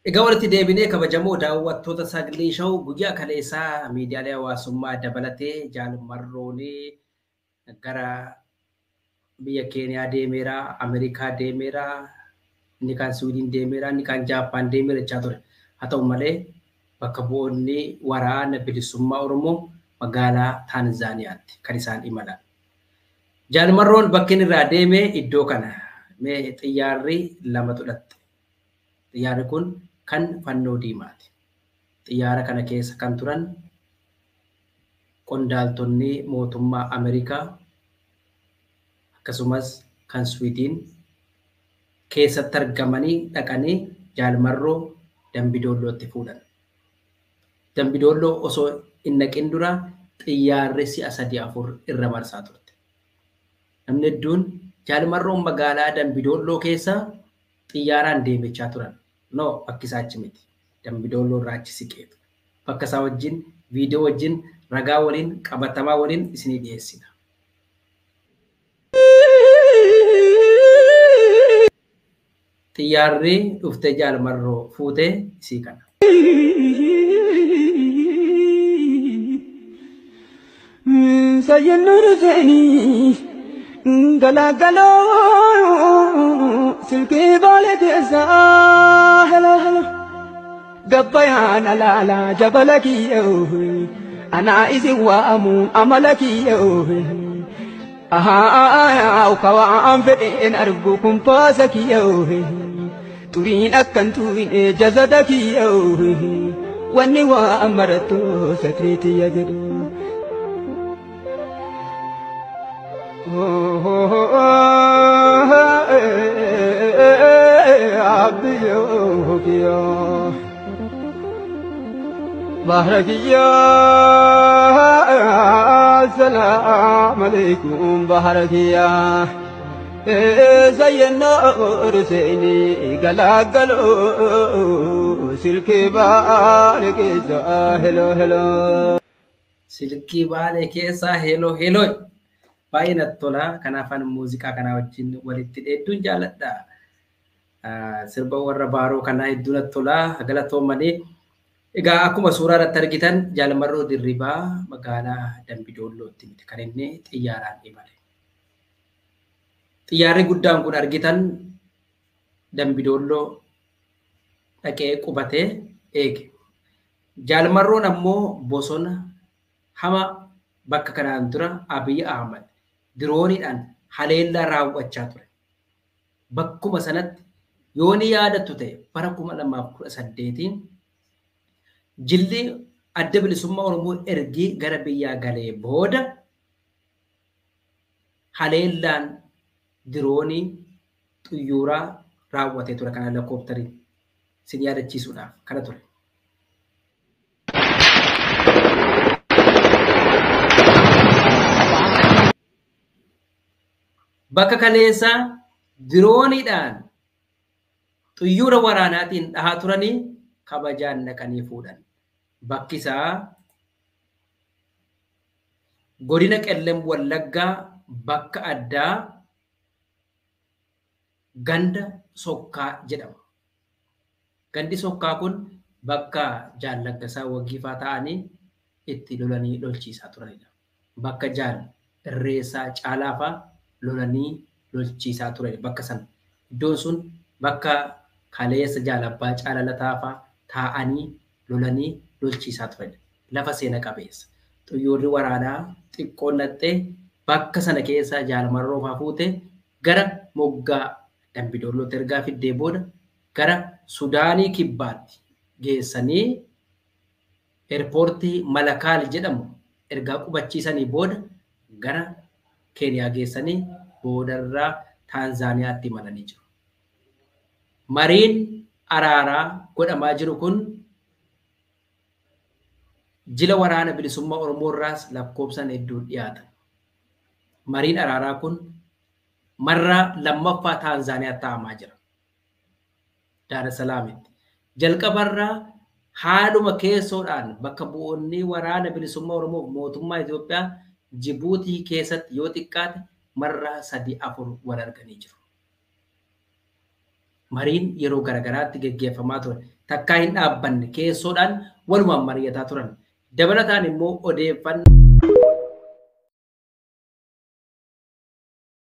Egaa walitti deebinee kabajamoo daawwattoota sagalee shawuu guyyaa kaleessaa miidiyaalee hawaasummaa dabalatee jaalmarroonii gara biyya Keeniyaa deemeera, Ameerikaa deemeera, inni kaan Siwiidin deemeera, inni kaan Jaappaan deemeera jechaa ture. Haa ta'u malee bakka bu'oonni waraana bilisummaa Oromoo magaalaa Taanzaaniyaatti kan isaan imalan. Jaalmarroon bakki inni irraa deeme iddoo kana xiyyaarri lama xudhatte. Xiyyaarri kun kan fannoo diimaati. Xiyyaara kana keessa kan turan qondaaltonni mootummaa Ameerikaa akkasumas kan Swiidin keessatti argamanii dhaqanii jaalmarroo Dambidoollootti fuudhan. Dambidoolloo osoo hin dhaqin dura xiyyaarri si'a 3-4 irra marsaa turte. Namni hedduun jaalmarroon magaalaa Dambidoolloo keessa xiyyaaraan deemechaa turan. No, bakki isaa achi miti. Dambidoolloo irraa achi siqeetu. Bakka isaa wajjin, viidiyoo wajjin, ragaa waliin, qabatamaa waliin isinii dhiyeessina. Xiyyaarri dhuftee jaalmarroo fuutee isii kana. Sayyannur seeni galagaloo silkii baale teessaa hela gabbayaan alaalaa jabala kiyyoo anaa isin waamu amala kiyyoo kawaan fedheen argu kumpaasa kiyyoo turiin akkan tuine jazada kiyyoo wanni waan marattoo satriitiyya jedhu. Baharakiya, Assalamualaikum Baharakiya. Sayyidina Husaini galagalo silki baale keessa hello. Silki baale keessa hello. Baay'ee natti tola. Kanaafan muuziqaa kanaa wajjin walitti hedduun jaalladha. Sirba warra baaroo kanaa hedduu natti tola. Galatoomanii. Egaa akkuma suuraa irratti argitan jaalmarroo dirribaa magaalaa Dambidoollootti miti kan inni xiyyaaraan imale. Xiyyaarri guddaan kun argitan Dambidoolloo dhaqee qubatee eege. Jaalmarroon ammoo bosona hama bakka kanaan dura Abiy Ahmad dirooniidhaan haleellaa raawwachaa ture. Bakkuma sanatti yoo ni yaadattu ta'e bara 2018 jilli adda bilisummaa Oromoo ergii gara biyyaa galee booda haleellaan diroonii xuyyuuraa raawwatee ture kana lakkooftarii sin yaadachiisuudhaaf kana ture. Bakka kaleessa dirooniidhaan xuyyuura waraanaatiin dhahaa turanii kabajaan naqanii fuudhan. Bakki isaa godina Qellem Wallaggaa bakka addaa ganda Sokkaa jedhama. Gandi Sokkaa kun bakka Jaallaggasaa Waggiifaa ta'anii itti lolanii lolchiisaa turanidha. Bakka Jaal Irreessaa Caalaafaa lolanii lolchiisaa turanidha. Bakka sana iddoon sun bakka kaleessa Jaalabbaa Caalalataa taa'anii lolanii lolchiisaa turanidha. Lafa seena qabeessa. Xuyyoorri waraanaa xiqqoon naxxee bakka sana keessa jaalmarroo fa'aa fuute gara moggaa Dambidoollootti ergaa fiddee booda gara Sudaanii kibbaatti geessanii eerpoortii Malakaal jedhamu ergaa qubachiisanii booda gara Keeniyaa geessanii boodarraa Taanzaaniyaatti imalanii jiru. Mariin araaraa godhamaa jiru kun jila waraana bilisummaa Oromoo irraas lakkoofsan hedduun dhiyaatan. Mariin araaraa kun marraa lammaffaa Taanzaaniyaa taa'amaa jira. Daar es Salaamitti. Jalqabarraa haaluma keessoodhaan bakka bu'oonni waraana bilisummaa Oromoo mootummaa Itoophiyaa Jibuutii keessatti yoo xiqqaate marraa 3-4 wal arganii jiru. Mariin yeroo garagaraatti geggeeffamaa ture. takkaa hin dhaabbanne keessoodhaan walumaan mari'ataa turan. Dabalataan immoo odeeffannoo